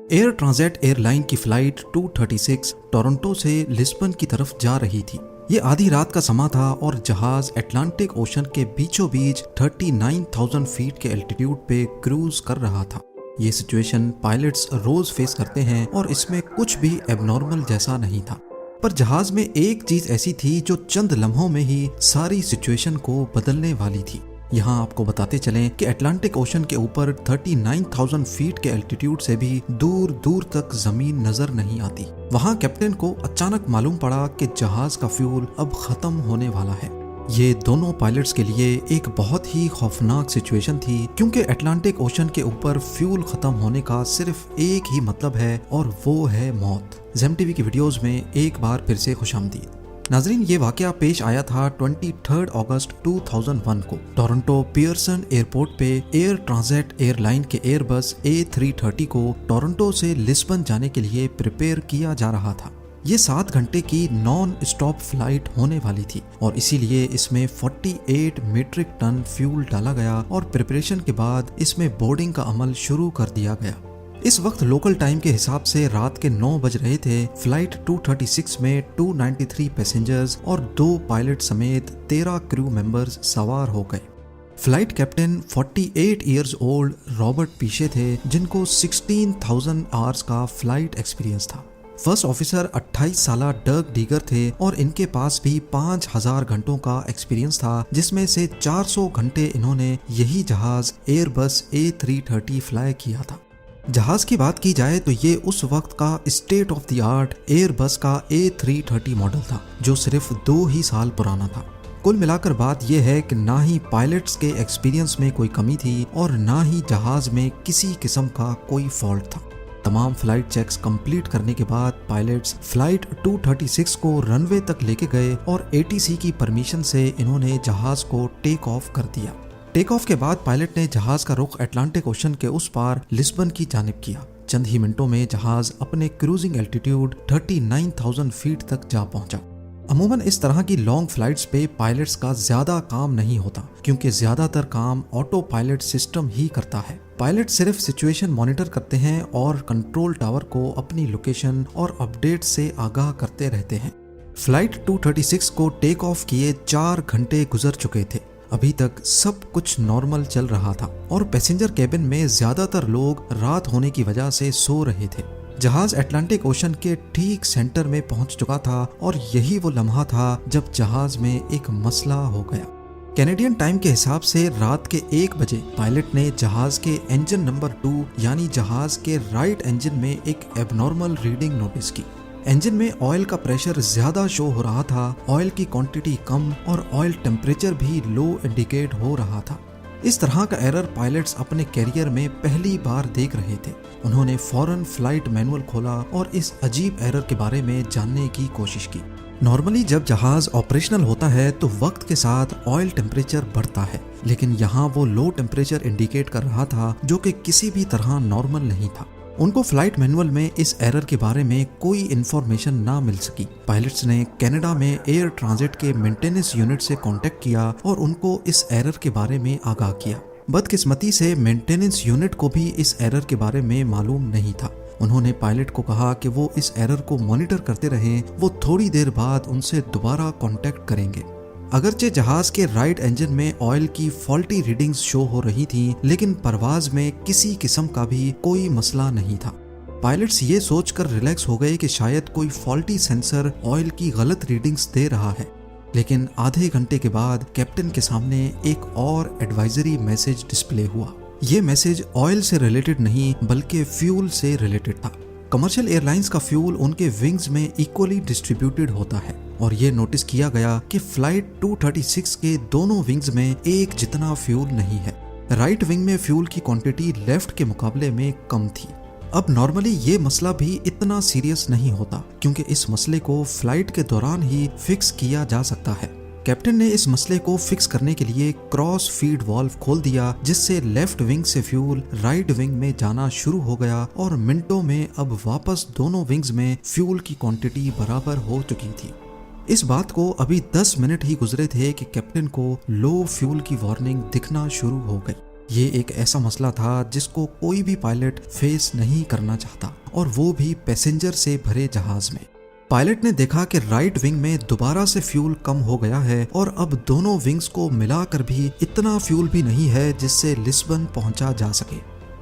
Air transit airline की flight 236 Toronto से Lisbon की तरफ जा रही थी। ये आधी रात का समा था और जहाज अटलांटिक ओशन के बीचों बीच 39,000 फीट के एल्टीट्यूड पे क्रूज कर रहा था। ये सिचुएशन पायलट्स रोज फेस करते हैं और इसमें कुछ भी एबनॉर्मल जैसा नहीं था। पर जहाज में एक चीज ऐसी थी जो चंद लम्हों में ही सारी सिचुएशन को बदलने वाली थी। यहाँ आपको बताते चलें कि अटलांटिक ओशन के ऊपर 39,000 फीट के एल्टीट्यूड से भी दूर दूर तक जमीन नजर नहीं आती। वहाँ कैप्टन को अचानक मालूम पड़ा कि जहाज का फ्यूल अब खत्म होने वाला है। ये दोनों पायलट्स के लिए एक बहुत ही खौफनाक सिचुएशन थी, क्योंकि अटलांटिक ओशन के ऊपर फ्यूल खत्म होने का सिर्फ एक ही मतलब है और वो है मौत। ज़ेम टीवी की वीडियोस में एक बार फिर से खुशामदीद। नाजरीन, ये वाकया पेश आया था 23 अगस्त 2001 को टोरंटो पियर्सन एयरपोर्ट पे एयर ट्रांजिट एयरलाइन के एयरबस A330 को टोरंटो से लिस्बन जाने के लिए प्रिपेयर किया जा रहा था। ये 7 घंटे की नॉन स्टॉप फ्लाइट होने वाली थी और इसीलिए इसमें 48 मीट्रिक टन फ्यूल डाला गया और प्रिपरेशन के बाद इसमें बोर्डिंग का अमल शुरू कर दिया गया। इस वक्त लोकल टाइम के हिसाब से रात के 9 बज रहे थे। फ्लाइट 236 में 293 पैसेंजर्स और 2 पायलट समेत 13 क्रू मेंबर्स सवार हो गए। Flight captain 48 years old Robert Piche थे, जिनको 16,000 आवर्स का फ्लाइट एक्सपीरियंस था। फर्स्ट ऑफिसर 28 साला डर्क डीगर थे और इनके पास भी 5,000 घंटों का एक्सपीरियंस था, जिसमें से 400 घंटे इन्होंने यही जहाज एयरबस A330 फ्लाई किया था। जहाज की बात की जाए तो ये उस वक्त का state of the art Airbus का A330 मॉडल था, जो सिर्फ 2 ही साल पुराना था। कुल मिलाकर बात यह है कि ना ही पायलट्स के एक्सपीरियंस में कोई कमी थी और ना ही जहाज में किसी किस्म का कोई फॉल्ट था। तमाम फ्लाइट चेक्स कंप्लीट करने के बाद पायलट्स फ्लाइट 236 को रनवे तक लेके गए और ATC की परमिशन से इन्होंने जहाज को टेक ऑफ कर दिया। टेक ऑफ के बाद पायलट ने जहाज का रुख अटलांटिक ओशन के उस पार लिस्बन की जानिब किया। चंद ही मिनटों में जहाज अपने क्रूजिंग एल्टीट्यूड 39,000 फीट तक जा पहुंचा। अमूमन इस तरह की लॉन्ग फ्लाइट्स पे पायलट्स का ज्यादा काम नहीं होता, क्योंकि ज्यादातर काम ऑटो पायलट सिस्टम ही करता है। पायलट सिर्फ सिचुएशन मॉनिटर करते हैं और कंट्रोल टावर को अपनी लोकेशन और अपडेट से आगाह करते रहते हैं। फ्लाइट 236 को टेक ऑफ किए 4 घंटे गुजर चुके थे। अभी तक सब कुछ नॉर्मल चल रहा था और पैसेंजर केबिन में ज्यादातर लोग रात होने की वजह से सो रहे थे। जहाज अटलांटिक ओशन के ठीक सेंटर में पहुंच चुका था और यही वो लम्हा था जब जहाज में एक मसला हो गया। कैनेडियन टाइम के हिसाब से रात के 1 बजे पायलट ने जहाज के इंजन नंबर 2 यानी जहाज के राइट इंजन में एक एबनॉर्मल रीडिंग नोटिस की। इंजन में ऑयल का प्रेशर ज्यादा शो हो रहा था, ऑयल की क्वांटिटी कम और ऑयल टेम्परेचर भी लो इंडिकेट हो रहा था। इस तरह का एरर पायलट्स अपने कैरियर में पहली बार देख रहे थे। उन्होंने फौरन फ्लाइट मैनुअल खोला और इस अजीब एरर के बारे में जानने की कोशिश की। नॉर्मली जब जहाज ऑपरेशनल होता है तो वक्त के साथ ऑयल टेम्परेचर बढ़ता है, लेकिन यहाँ वो लो टेम्परेचर इंडिकेट कर रहा था, जो कि किसी भी तरह नॉर्मल नहीं था। उनको फ्लाइट मैनुअल में इस एरर के बारे में कोई इन्फॉर्मेशन ना मिल सकी। पायलट्स ने कनाडा में एयर ट्रांजिट के मेंटेनेंस यूनिट से कांटेक्ट किया और उनको इस एरर के बारे में आगाह किया। बदकिस्मती से मेंटेनेंस यूनिट को भी इस एरर के बारे में मालूम नहीं था। उन्होंने पायलट को कहा कि वो इस एरर को मॉनिटर करते रहें, वो थोड़ी देर बाद उनसे दोबारा कांटेक्ट करेंगे। अगरचे जहाज के राइट इंजन में ऑयल की फॉल्टी रीडिंग्स शो हो रही थीं, लेकिन परवाज में किसी किस्म का भी कोई मसला नहीं था। पायलट्स ये सोचकर रिलैक्स हो गए कि शायद कोई फॉल्टी सेंसर ऑयल की गलत रीडिंग्स दे रहा है। लेकिन आधे घंटे के बाद कैप्टन के सामने एक और एडवाइजरी मैसेज डिस्प्ले हुआ। ये मैसेज ऑयल से रिलेटेड नहीं बल्कि फ्यूल से रिलेटेड था। कमर्शियल एयरलाइंस का फ्यूल उनके विंग्स में इक्वली डिस्ट्रीब्यूटेड होता है और ये नोटिस किया गया कि फ्लाइट 236 के दोनों विंग्स में एक जितना फ्यूल नहीं है। राइट विंग में फ्यूल की क्वांटिटी लेफ्ट के मुकाबले में कम थी। अब नॉर्मली ये मसला भी इतना सीरियस नहीं होता, क्योंकि इस मसले को फ्लाइट के दौरान ही फिक्स किया जा सकता है। कैप्टन ने इस मसले को फिक्स करने के लिए क्रॉस फीड वाल्व खोल दिया, जिससे लेफ्ट विंग से फ्यूल राइट विंग में जाना शुरू हो गया और मिनटों में अब वापस दोनों विंग्स में फ्यूल की क्वांटिटी बराबर हो चुकी थी। इस बात को अभी 10 मिनट ही गुजरे थे कि कैप्टन को लो फ्यूल की वार्निंग दिखना शुरू हो गई। ये एक ऐसा मसला था जिसको कोई भी पायलट फेस नहीं करना चाहता, और वो भी पैसेंजर से भरे जहाज में। पायलट ने देखा कि राइट विंग में दोबारा से फ्यूल कम हो गया है और अब दोनों विंग्स को मिलाकर भी इतना फ्यूल भी नहीं है जिससे लिस्बन पहुंचा जा सके।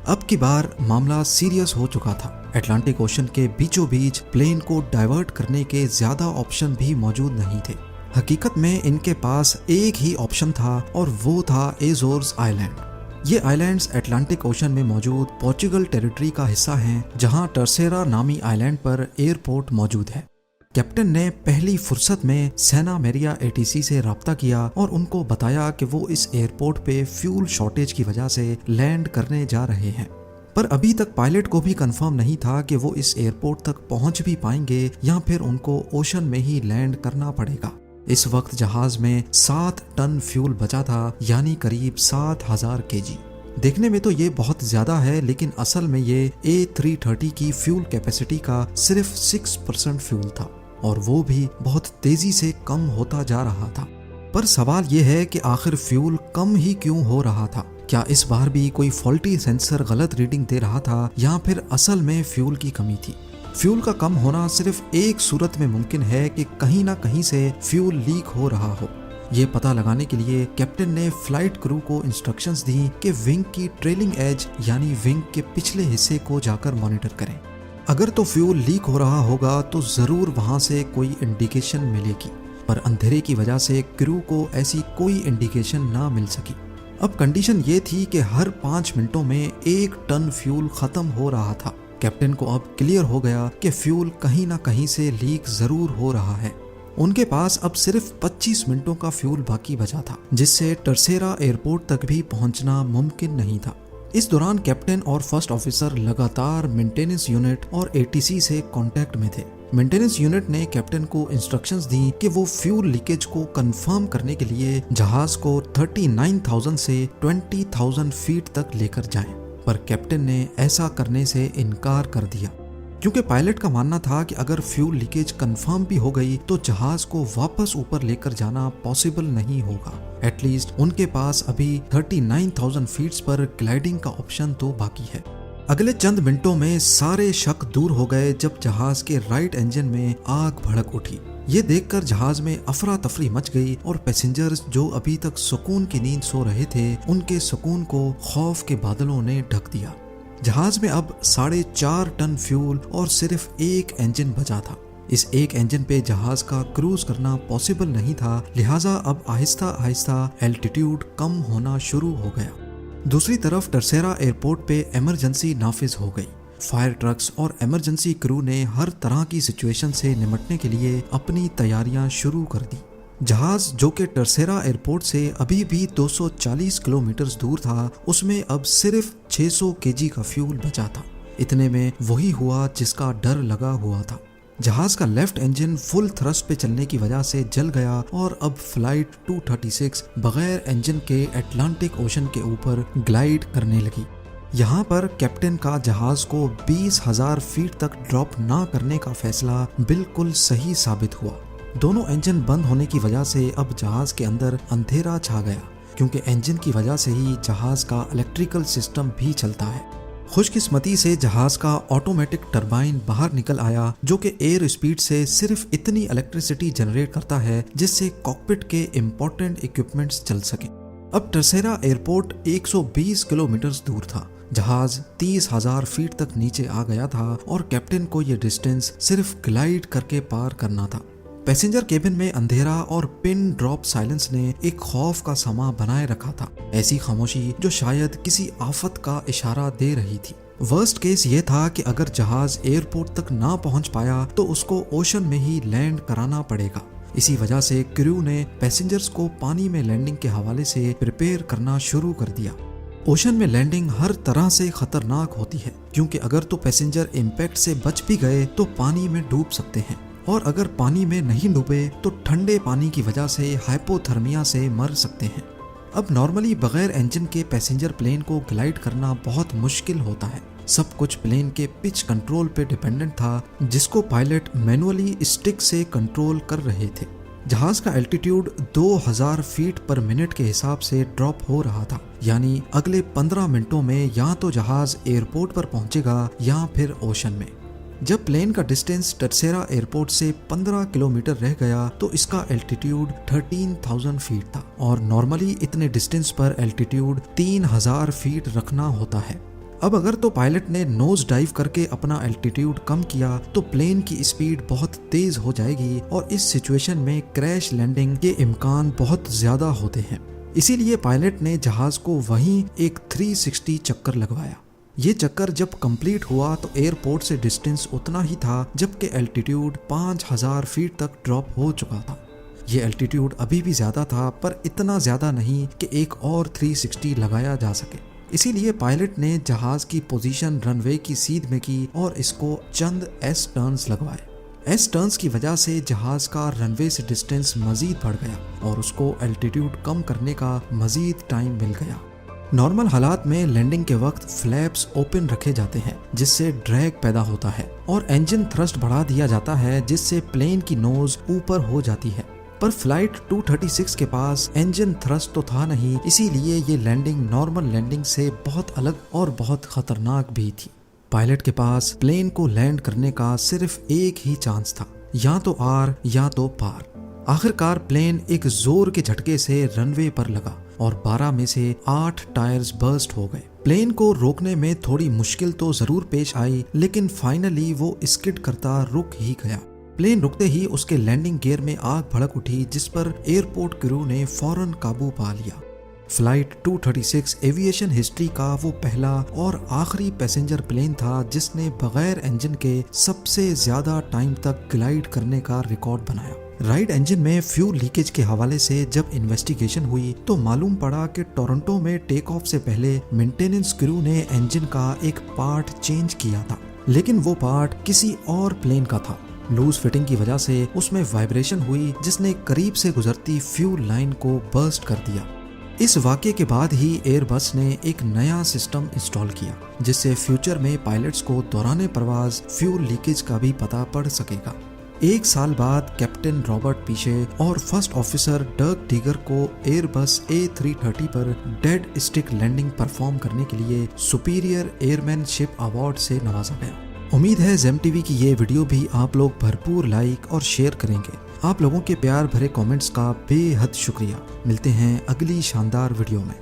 अब की बार मामला सीरियस हो चुका था। अटलांटिक ओशन के बीचों बीच प्लेन को डाइवर्ट करने के ज्यादा ऑप्शन भी मौजूद नहीं थे। हकीकत में इनके पास एक ही ऑप्शन था और वो था एजोर्स आइलैंड। ये आइलैंड्स अटलांटिक ओशन में मौजूद पोर्चुगल टेरिटरी का हिस्सा हैं, जहां टर्सेरा नामी आइलैंड पर एयरपोर्ट मौजूद है। कैप्टन ने पहली फुर्सत में सेना मेरिया एटीसी से राब्ता किया और उनको बताया कि वो इस एयरपोर्ट पे फ्यूल शॉर्टेज की वजह से लैंड करने जा रहे हैं। पर अभी तक पायलट को भी कंफर्म नहीं था कि वो इस एयरपोर्ट तक पहुंच भी पाएंगे या फिर उनको ओशन में ही लैंड करना पड़ेगा। इस वक्त जहाज में 7 टन फ्यूल बचा था, यानी करीब 7000 केजी। देखने में तो ये बहुत ज्यादा है, लेकिन असल में ये A330 की फ्यूल कैपेसिटी का सिर्फ 6% फ्यूल था, और वो भी बहुत तेजी से कम होता जा रहा था। पर सवाल ये है कि आखिर फ्यूल कम ही क्यों हो रहा था? क्या इस बार भी कोई फॉल्टी सेंसर गलत रीडिंग दे रहा था या फिर असल में फ्यूल की कमी थी? फ्यूल का कम होना सिर्फ एक सूरत में मुमकिन है कि कहीं ना कहीं से फ्यूल लीक हो रहा हो। ये पता लगाने के लिए कैप्टन ने फ्लाइट क्रू को इंस्ट्रक्शंस दी कि विंग की ट्रेलिंग एज यानी विंग के पिछले हिस्से को जाकर मॉनिटर करें। अगर तो फ्यूल लीक हो रहा होगा तो जरूर वहां से कोई इंडिकेशन मिलेगी, पर अंधेरे की वजह से क्रू को ऐसी कोई इंडिकेशन ना मिल सकी। अब कंडीशन ये थी कि हर 5 मिनटों में 1 टन फ्यूल खत्म हो रहा था। कैप्टन को अब क्लियर हो गया कि फ्यूल कहीं ना कहीं से लीक जरूर हो रहा है। उनके पास अब सिर्फ 25 मिनटों का फ्यूल बाकी बचा था, जिससे टर्सेरा एयरपोर्ट तक भी पहुंचना मुमकिन नहीं था। इस दौरान कैप्टन और फर्स्ट ऑफिसर लगातार मेंटेनेंस यूनिट और एटीसी से कांटेक्ट में थे। मेंटेनेंस यूनिट ने कैप्टन को इंस्ट्रक्शंस दी कि वो फ्यूल लीकेज को कंफर्म करने के लिए जहाज को 39,000 से 20,000 फीट तक लेकर जाएं, पर कैप्टन ने ऐसा करने से इनकार कर दिया, क्योंकि पायलट का मानना था कि अगर फ्यूल लीकेज कंफर्म भी हो गई तो जहाज को वापस ऊपर लेकर जाना पॉसिबल नहीं होगा। एटलीस्ट उनके पास अभी 39,000 फीट्स पर ग्लाइडिंग का ऑप्शन तो बाकी है। अगले चंद मिनटों में सारे शक दूर हो गए जब जहाज के राइट इंजन में आग भड़क उठी। ये देखकर जहाज में अफरा तफरी मच गई और पैसेंजर्स जो अभी तक सुकून की नींद सो रहे थे, उनके सुकून को खौफ के बादलों ने ढक दिया। जहाज में अब 4.5 टन फ्यूल और सिर्फ एक इंजन बचा था। इस एक इंजन पे जहाज का क्रूज करना पॉसिबल नहीं था, लिहाजा अब आहिस्ता आहिस्ता एल्टीट्यूड कम होना शुरू हो गया। दूसरी तरफ टर्सेरा एयरपोर्ट पे इमरजेंसी नाफिज हो गई। फायर ट्रक्स और इमरजेंसी क्रू ने हर तरह की सिचुएशन से निपटने के लिए अपनी तैयारियां शुरू कर दी। जहाज जो कि टर्सेरा एयरपोर्ट से अभी भी 240 किलोमीटर दूर था, उसमें अब सिर्फ 600 केजी का फ्यूल बचा था। इतने में वही हुआ जिसका डर लगा हुआ था। जहाज का लेफ्ट इंजन फुल थ्रस्ट पे चलने की वजह से जल गया और अब फ्लाइट 236 बगैर इंजन के अटलांटिक ओशन के ऊपर ग्लाइड करने लगी। यहाँ पर कैप्टन का जहाज को 20,000 फीट तक ड्रॉप ना करने का फैसला बिल्कुल सही साबित हुआ। दोनों इंजन बंद होने की वजह से अब जहाज के अंदर अंधेरा छा गया, क्योंकि इंजन की वजह से ही जहाज का इलेक्ट्रिकल सिस्टम भी चलता है। खुशकिस्मती से जहाज का ऑटोमेटिक टरबाइन बाहर निकल आया, जो कि एयर स्पीड से सिर्फ इतनी इलेक्ट्रिसिटी जनरेट करता है जिससे कॉकपिट के इम्पोर्टेंट इक्विपमेंट्स चल सके। अब टर्सेरा एयरपोर्ट 120 किलोमीटर दूर था। जहाज 30,000 फीट तक नीचे आ गया था और कैप्टन को यह डिस्टेंस सिर्फ ग्लाइड करके पार करना था। पैसेंजर केबिन में अंधेरा और पिन ड्रॉप साइलेंस ने एक खौफ का समा बनाए रखा था, ऐसी खामोशी जो शायद किसी आफत का इशारा दे रही थी। वर्स्ट केस ये था कि अगर जहाज एयरपोर्ट तक ना पहुंच पाया तो उसको ओशन में ही लैंड कराना पड़ेगा। इसी वजह से क्रू ने पैसेंजर्स को पानी में लैंडिंग के हवाले से प्रिपेयर करना शुरू कर दिया। ओशन में लैंडिंग हर तरह से खतरनाक होती है, क्योंकि अगर तो पैसेंजर इम्पैक्ट से बच भी गए तो पानी में डूब सकते हैं, और अगर पानी में नहीं डूबे तो ठंडे पानी की वजह से हाइपोथर्मिया से मर सकते हैं। अब नॉर्मली बगैर इंजन के पैसेंजर प्लेन को ग्लाइड करना बहुत मुश्किल होता है। सब कुछ प्लेन के पिच कंट्रोल पे डिपेंडेंट था, जिसको पायलट मैनुअली स्टिक से कंट्रोल कर रहे थे। जहाज का एल्टीट्यूड 2000 फीट पर मिनट के हिसाब से ड्रॉप हो रहा था, यानी अगले 15 मिनटों में या तो जहाज एयरपोर्ट पर पहुंचेगा या फिर ओशन में। जब प्लेन का डिस्टेंस टरसेरा एयरपोर्ट से 15 किलोमीटर रह गया तो इसका एल्टीट्यूड 13,000 फीट था और नॉर्मली इतने डिस्टेंस पर एल्टीट्यूड 3000 फीट रखना होता है। अब अगर तो पायलट ने नोज डाइव करके अपना एल्टीट्यूड कम किया तो प्लेन की स्पीड बहुत तेज हो जाएगी और इस सिचुएशन में क्रैश लैंडिंग के इम्कान बहुत ज्यादा होते हैं। इसीलिए पायलट ने जहाज को वहीं एक 360 चक्कर लगवाया। ये चक्कर जब कंप्लीट हुआ तो एयरपोर्ट से डिस्टेंस उतना ही था जबकि एल्टीट्यूड 5000 फीट तक ड्रॉप हो चुका था। ये एल्टीट्यूड अभी भी ज्यादा था पर इतना ज्यादा नहीं कि एक और 360 लगाया जा सके। इसीलिए पायलट ने जहाज की पोजीशन रनवे की सीध में की और इसको चंद एस टर्न्स लगवाए। एस टर्न्स की वजह से जहाज का रनवे से डिस्टेंस मजीद बढ़ गया और उसको एल्टीट्यूड कम करने का मजीद टाइम मिल गया। नॉर्मल हालात में लैंडिंग के वक्त फ्लैप्स ओपन रखे जाते हैं जिससे ड्रैग पैदा होता है और इंजन थ्रस्ट बढ़ा दिया जाता है जिससे प्लेन की नोज ऊपर हो जाती है। पर फ्लाइट 236 के पास इंजन थ्रस्ट तो था नहीं, इसीलिए ये लैंडिंग नॉर्मल लैंडिंग से बहुत अलग और बहुत खतरनाक भी थी। पायलट के पास प्लेन को लैंड करने का सिर्फ एक ही चांस था, या तो आर या तो पार। आखिरकार प्लेन एक जोर के झटके से रनवे पर लगा और 12 में से 8 टायर्स बर्स्ट हो गए। प्लेन को रोकने में थोड़ी मुश्किल तो जरूर पेश आई, लेकिन फाइनली वो स्किड करता रुक ही गया। प्लेन रुकते ही उसके लैंडिंग गियर में आग भड़क उठी जिस पर एयरपोर्ट क्रू ने फौरन काबू पा लिया। फ्लाइट 236 एविएशन हिस्ट्री का वो पहला और आखिरी पैसेंजर प्लेन था जिसने बगैर इंजन के सबसे ज्यादा टाइम तक ग्लाइड करने का रिकॉर्ड बनाया। राइट इंजन में फ्यूल लीकेज के हवाले से जब इन्वेस्टिगेशन हुई तो मालूम पड़ा कि टोरंटो में टेक ऑफ से पहले मेंटेनेंस क्रू ने इंजन का एक पार्ट चेंज किया था, लेकिन वो पार्ट किसी और प्लेन का था। लूज फिटिंग की वजह से उसमें वाइब्रेशन हुई जिसने करीब से गुजरती फ्यूल लाइन को बर्स्ट कर दिया। इस वाक़े के बाद ही एयरबस ने एक नया सिस्टम इंस्टॉल किया जिससे फ्यूचर में पायलट्स को दौरान परवाज फ्यूल लीकेज का भी पता पड़ सकेगा। 1 साल बाद कैप्टन रॉबर्ट पीशे और फर्स्ट ऑफिसर डर्क टीगर को एयरबस A330 पर डेड स्टिक लैंडिंग परफॉर्म करने के लिए सुपीरियर एयरमैनशिप अवार्ड से नवाजा गया। उम्मीद है जेम टीवी की ये वीडियो भी आप लोग भरपूर लाइक और शेयर करेंगे। आप लोगों के प्यार भरे कमेंट्स का बेहद शुक्रिया। मिलते हैं अगली शानदार वीडियो में।